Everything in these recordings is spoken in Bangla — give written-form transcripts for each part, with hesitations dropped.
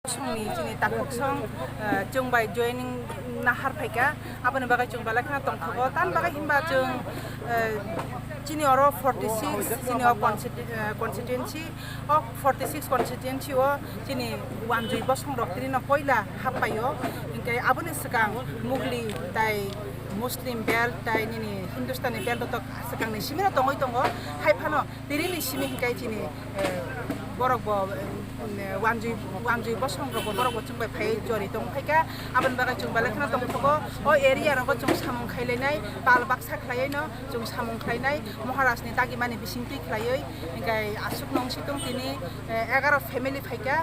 Songni chini takuk song chung bai joining nahar phaika abani bagai chung bala khana tongthago tan bagai himba chung chini oro 46 chini o constituency o 46 constituency o chini wanjui bosong roktri na poila hapayo ingkai abani sekang mugli tai Muslim belt tai nini Hindustani belt to sekang ni simina tongoi tongo hai phano dirili simi ingkai chini borok bo wanjui bosong ro borok bo chung bai phai jori tong phaika aban bagai chung bala khana tong thogo o area ro chung samung khailai pal baksa khlai no chung samung khlainai Maharashtra ni tagi mani bisingti khlai ingkai asuk nong situng tini 11 family phaika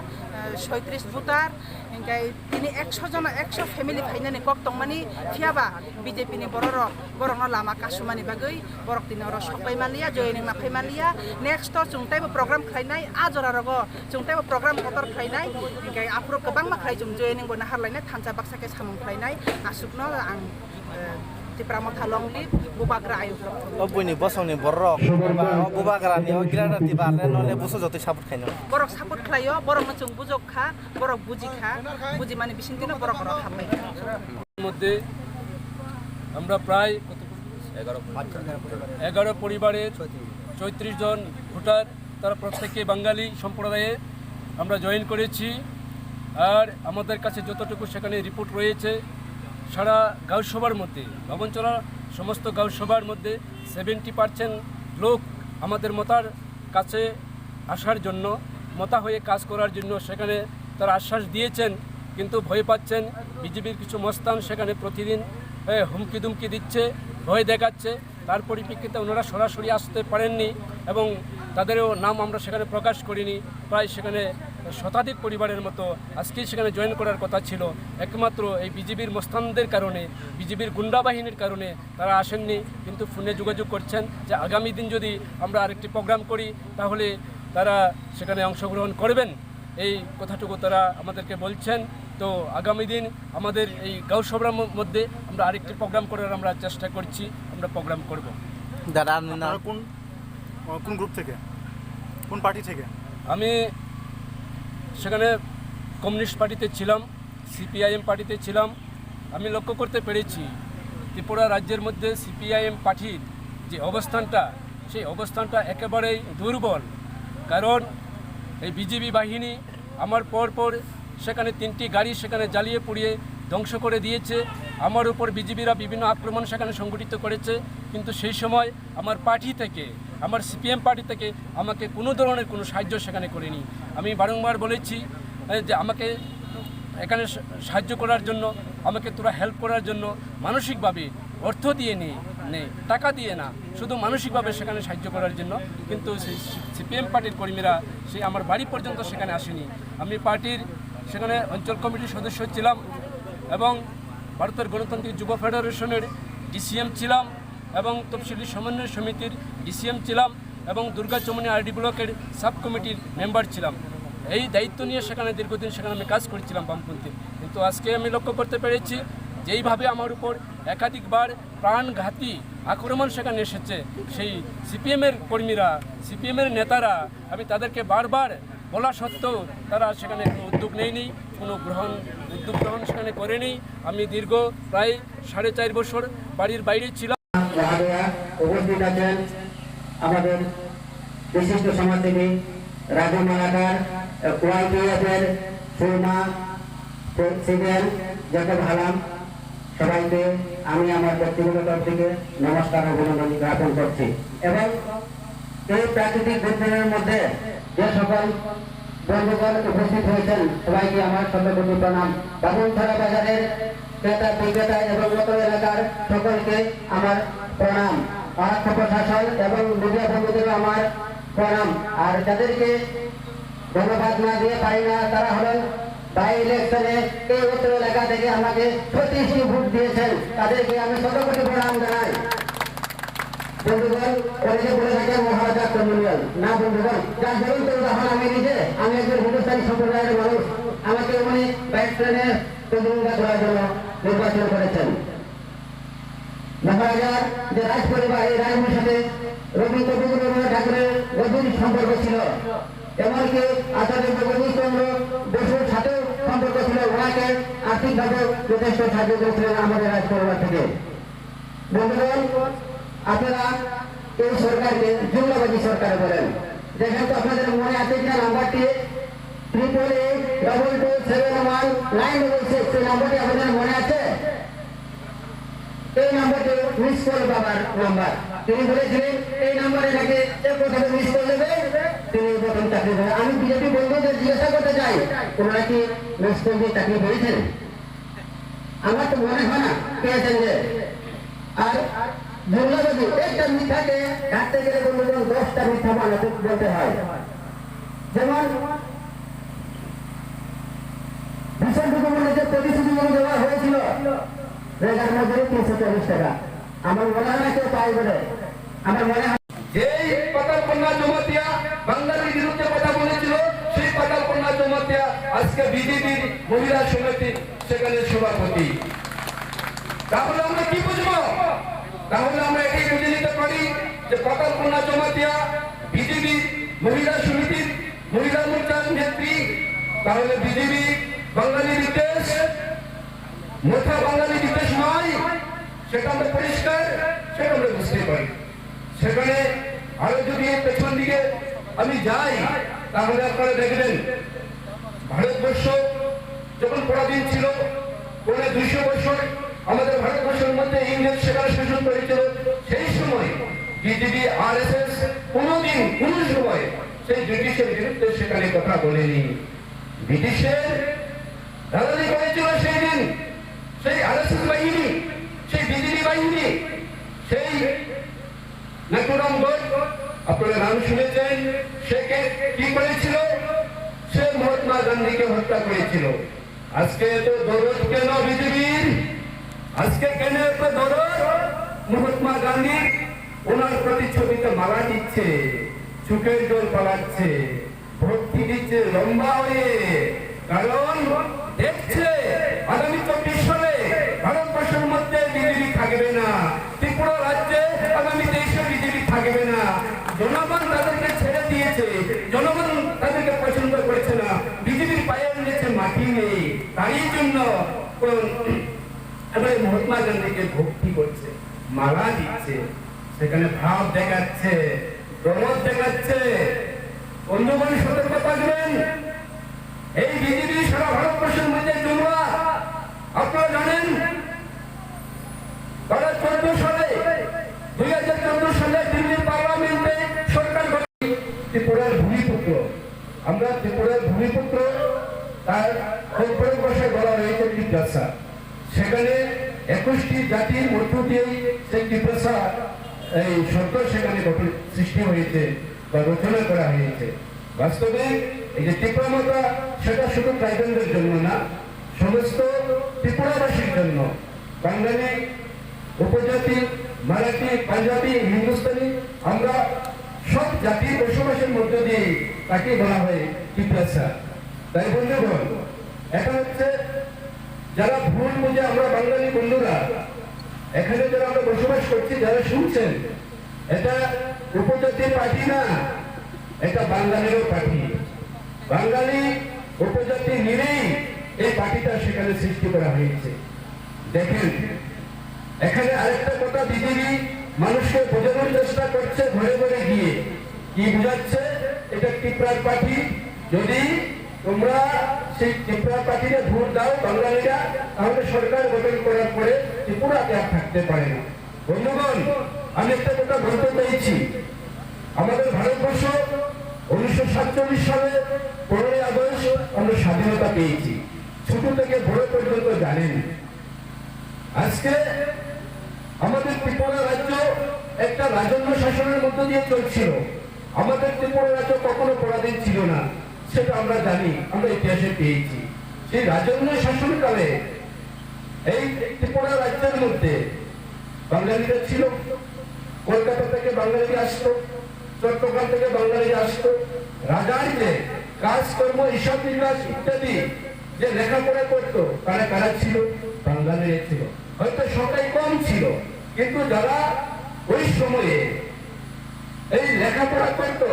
36 voter ingkai tini 100 jona 100 family phainani kok tongmani phiaba BJP ni borok no lama kasumani bagai borok tini ro sopai malia joining na phai malia next to chung tai program khlainai ajora rogo chung tai program kotor khlainai ingkai apro kebang ma khlai chung joining bo nahar lainai thansa baksa ke samung khlainai asuk no ang Tipramo thalong lip bubagra ayu obuni bosongni borok bubagra ni ogira tibar no le buso joti saput khaino borok saput khlayo borok no chung bujok kha borok buji mani bisintino borok ro hapai মধ্যে আমরা প্রায় 11 পরিবারের 34 জন ভোটার তারা প্রত্যেকে বাঙালি সম্প্রদায়ে আমরা জয়েন করেছি আর আমাদের কাছে যতটুকু সেখানে রিপোর্ট রয়েছে সারা গাঁওসভার মধ্যে ভবনচলা সমস্ত গাঁওসভার মধ্যে 70% লোক আমাদের মতার কাছে আসার জন্য মতা হয়ে কাজ করার জন্য সেখানে তারা আশ্বাস দিয়েছেন কিন্তু ভয় পাচ্ছেন বিজেপির কিছু মস্তান সেখানে প্রতিদিন হুমকি দুমকি দিচ্ছে ভয় দেখাচ্ছে তার পরিপ্রেক্ষিতে ওনারা সরাসরি আসতে পারেননি এবং তাদেরও নাম আমরা সেখানে প্রকাশ করিনি প্রায় সেখানে শতাধিক পরিবারের মতো আজকেই সেখানে জয়েন করার কথা ছিল একমাত্র এই বিজেপির মস্তানদের কারণে বিজেপির গুন্ডা বাহিনীর কারণে তারা আসেননি কিন্তু ফোনে যোগাযোগ করছেন যে আগামী দিন যদি আমরা আরেকটি প্রোগ্রাম করি তাহলে তারা সেখানে অংশগ্রহণ করবেন এই কথাটুকু তারা আমাদেরকে বলছেন তো আগামী দিন আমাদের এই গাঁওসভার মধ্যে আমরা আরেকটি প্রোগ্রাম করার আমরা চেষ্টা করছি আমরা প্রোগ্রাম করব দাদা কোন গ্রুপ থেকে কোন পার্টি থেকে আমি সেখানে কমিউনিস্ট পার্টিতে ছিলাম সিপিআইএম পার্টিতে ছিলাম আমি লক্ষ্য করতে পেরেছি ত্রিপুরা রাজ্যের মধ্যে সিপিআইএম পার্টির যে অবস্থানটা সেই অবস্থানটা একেবারেই দুর্বল কারণ এই বিজেপি বাহিনী আমার পর সেখানে 3টি গাড়ি সেখানে জ্বালিয়ে পুড়িয়ে ধ্বংস করে দিয়েছে আমার উপর বিজেপিরা বিভিন্ন আক্রমণ সেখানে সংগঠিত করেছে কিন্তু সেই সময় আমার পার্টি থেকে আমার সিপিএম পার্টি থেকে আমাকে কোনো ধরনের কোনো সাহায্য সেখানে করেনি আমি বারংবার বলেছি যে আমাকে এখানে সাহায্য করার জন্য আমাকে তোরা হেল্প করার জন্য মানসিকভাবে অর্থ দিয়ে নে টাকা দিয়ে না শুধু মানসিকভাবে সেখানে সাহায্য করার জন্য কিন্তু সেই সিপিএম পার্টির কর্মীরা সেই আমার বাড়ি পর্যন্ত সেখানে আসেনি আমি পার্টির সেখানে অঞ্চল কমিটির সদস্য ছিলাম এবং ভারতের গণতান্ত্রিক যুব ফেডারেশনের ডিসিএম ছিলাম এবং তফসিলি সমন্বয় সমিতির ডিসিএম ছিলাম এবং দুর্গাচমনি আরডি ব্লকের সাব কমিটির মেম্বার ছিলাম এই দায়িত্ব নিয়ে সেখানে দীর্ঘদিন সেখানে আমি কাজ করেছিলাম বামপন্থী কিন্তু আজকে আমি লক্ষ্য করতে পেরেছি যেইভাবে আমার উপর একাধিকবার প্রাণঘাতী আক্রমণ সেখানে এসেছে সেই সিপিএমের কর্মীরা সিপিএমের নেতারা আমি তাদেরকে বারবার বলা সত্ত্বেও তারা সেখানে কোনো উদ্যোগ নেয়নি কোনো উদ্যোগ গ্রহণ সেখানে করেনি আমি দীর্ঘ প্রায় 4.5 বছর বাড়ির বাইরে ছিলাম উপস্থিত আছেন আমাদের বিশিষ্ট সমাজসেবী রাজু মালাকার ওয়াইপিএফের সুরমা প্রেসিডেন্ট জাকেব হালাম সবাইকে আমি আমার ব্যক্তিগত তরফ থেকে নমস্কার অভিনন্দন জ্ঞাপন করছি এবং এই প্রাকৃতিক দুর্যোগের মধ্যে যে সকল বন্ধুগণ উপস্থিত হয়েছেন সবাইকে আমার শতকোটি প্রণাম বাবুলধারা বাজারের ক্রেতা বিক্রেতা এবং মতো এলাকার সকলকে আমার প্রণাম আরক্ষা প্রশাসন এবং মিডিয়া বন্ধুদেরও আমার প্রণাম আর যাদেরকে ধন্যবাদ না দিয়ে পারি না তারা হলেন বাই ইলেকশনে এই উত্তর এলাকা থেকে আমাকে 36টি ভোট দিয়েছেন তাদেরকে আমি শতকোটি প্রণাম জানাই বন্ধুগণ অনেকে বলে থাকেন মহারাজা কমিউনিয়াল না বন্ধুগণ যার ধরুন তো উদাহরণ আমি নিজে আমি একজন হিন্দুস্তানি সম্প্রদায়ের মানুষ আমাকে উনি বাইক ট্রেনের প্রতিযোগিতা করার জন্য নির্বাচন করেছেন মহারাজার যে রাজ পরিবার এই রাজবংশের সাথে রবীন্দ্রনাথ ঠাকুরের গভীর সম্পর্ক ছিল এমনকি আচার্য জগদীশ চন্দ্র বসুর সাথেও সম্পর্ক ছিল, ওনাকে আর্থিকভাবে যথেষ্ট সাহায্য করেছিলেন আমাদের রাজ পরিবার থেকে। বন্ধুগণ, আপনারা এই সরকারকে জুমলাবাদী সরকার বলেন। দেখেন তো আপনাদের মনে আছে কিনা নাম্বারটি 888227196, এই নাম্বারটি আপনাদের মনে আছে? এই নাম্বারটি মিস কল বাবার নাম্বার। তিনি বলেছিলেন এই নাম্বারে নাকি প্রথমে মিস কল দেবে, তিনি প্রথম চাকরি দেবেন। আমি বিজেপি বন্ধুদের জিজ্ঞাসা করতে চাই, ওনারা কি মিস কল দিয়ে চাকরি পেয়েছেন? আমার তো মনে হয় না পেয়েছেন। যে আর জুমলাবাদী একটা মিথ্যাকে ঢাকতে গেলে বন্ধুগণ 10টা মিথ্যা বানাতে বলতে হয়। যেমন ভীষণ বলে যে প্রতিশ্রুতিগুলো দেওয়া হয়েছিল রেগার মধ্যে 340 টাকা, আমার মনে হয় না কেউ পাই বলে। আমার মনে হয় যেই পাতালকন্যা জমাতিয়া বাঙালির বিরুদ্ধে কথা বলেছিল, সেই পাতালকন্যা জমাতিয়া আজকে বিজেপির মহিলা সমিতি সেখানে সভাপতি। তাহলে আমরা কি বুঝবো? তাহলে আমরা এটাই বুঝে নিতে পারি যে পাতালকন্যা জমাতিয়া বিজেপি মহিলা সমিতির মহিলা মোর্চার নেত্রী। তাহলে বিজেপি বাঙালি বিদ্বেষ, মোটা বাঙালি বিদ্বেষ নয়, সেটা আমরা পরিষ্কার, সেটা আমরা বুঝতে পারি। সেখানে আরো যদি পেছন দিকে আমি যাই, তাহলে আপনারা দেখবেন ভারতবর্ষ যখন পরাধীন ছিল, পৌনে 200 বছর আমাদের ভারতবর্ষের মধ্যে ইংরেজ সেখানে শাসন করেছিল। সেই সময় বিজেপি RSS কোনোদিন কোনো সময় সেই ব্রিটিশের বিরুদ্ধে সেখানে কথা বলেনি। ব্রিটিশের দালালি করেছিল সেই দিন সেই RSS বাহিনী, সেই বিজেপি বাহিনী, সেই নাটুরাম গোট, আপনারা নাম শুনেছেন। সে কি করেছিল? সে মহাত্মা গান্ধীকে হত্যা করেছিল। আজকে এত দরদ কেন বিজেপির? আজকে কেন এত দরদ? মহাত্মা গান্ধী ওনার প্রতিচ্ছবিতে মালা দিচ্ছে, চোখের জল পালাচ্ছে, ভক্তি দিচ্ছে লম্বা হয়ে, কারণ দেখছে আগামী 24 সালে ভারতবর্ষের মধ্যে বিজেপি থাকবে না, ত্রিপুরা রাজ্যে আগামী 23-এ বিজেপি থাকবে না। জনগণ তাদেরকে ছেড়ে দিয়েছে, জনগণ তাদেরকে পছন্দ করেছে না, বিজেপির পায়ের নিচে মাটি নেই। তারই জন্য এবারে মহাত্মা গান্ধীকে ভক্তি করছে, মালা দিচ্ছে, সেখানে ভাব দেখাচ্ছে, প্রমোদ দেখাচ্ছে। বন্ধুগণ, সতর্ক থাকবেন। এই বিজেপি সারা ভারতবর্ষের মধ্যে জমা। আপনারা জানেন 2014 সালে দিল্লির পার্লামেন্টে সরকার ত্রিপুরার ভূমিপুত্র, আমরা ত্রিপুরার ভূমিপুত্র, তার কল্পনা ভাষায় বলা হয়েছে ত্রিপ্রাসা। সেখানে 21টি জাতির মধ্য দিয়েই সেই ত্রিপ্রাসা এই সরকার সেখানে সৃষ্টি হয়েছে বা রচনা করা হয়েছে। বাস্তবে এই যে ত্রিপুরা মাতা, সেটা শুধু ট্রাইবেলদের জন্য না, সমস্ত ত্রিপুরাবাসীর জন্য। বাঙালি, উপজাতি, মারাঠি, পাঞ্জাবি, হিন্দুস্তানি, আমরা সব জাতির বসবাসের মধ্য দিয়ে তাকে বলা হয় ত্রিপ্রাসা। তাই বন্ধুগণ, এটা হচ্ছে যারা ভুল বুঝে আমরা বাঙালি বন্ধুরা এখানে যারা আমরা বসবাস করছি, যারা শুনছেন, এটা উপজাতির পার্টি না, এটা বাঙালিরও পার্টি। বাঙালি উপজাতি মিলেই এই পার্টিটা সেখানে সৃষ্টি করা হয়েছে। দেখেন, এখানে আরেকটা কথা বিজেপি মানুষকে বোঝানোর চেষ্টা করছে, ঘরে ঘরে গিয়ে কি বোঝাচ্ছে? এটা ত্রিপুরার পার্টি। যদি তোমরা সেই ত্রিপুরা পার্টিতে ভোট দাও বাঙালিরা, তাহলে সরকার গঠন করার পরে ত্রিপুরাতে আর থাকতে পারে না। বন্ধুগণ, আমি একটা কথা বলতে চাইছি, আমাদের ভারতবর্ষ 1947 সালে 15ই আগস্ট আমরা স্বাধীনতা পেয়েছি। ছোট থেকে বড় পর্যন্ত জানেন। আজকে আমাদের ত্রিপুরা রাজ্য একটা রাজন্য শাসনের মধ্য দিয়ে চলছিল। আমাদের ত্রিপুরা রাজ্য কখনো পরাধীন ছিল না, সেটা আমরা জানি, আমরা ইতিহাসে পেয়েছি। সেই রাজন্য শাসনকালে এই ত্রিপুরা রাজ্যের মধ্যে বাঙালিরা ছিল। কলকাতা থেকে বাঙালিরা আসতো, চট্টগ্রাম থেকে বাঙালিরা আসতো। রাজার যে কাজকর্ম, হিসাব নিকাশ ইত্যাদি যে লেখাপড়া করতো, কারা কারা ছিল? বাঙালিরা ছিল। হয়তো সংখ্যায় কম ছিল, কিন্তু যারা ওই সময়ে এই লেখাপড়া করতো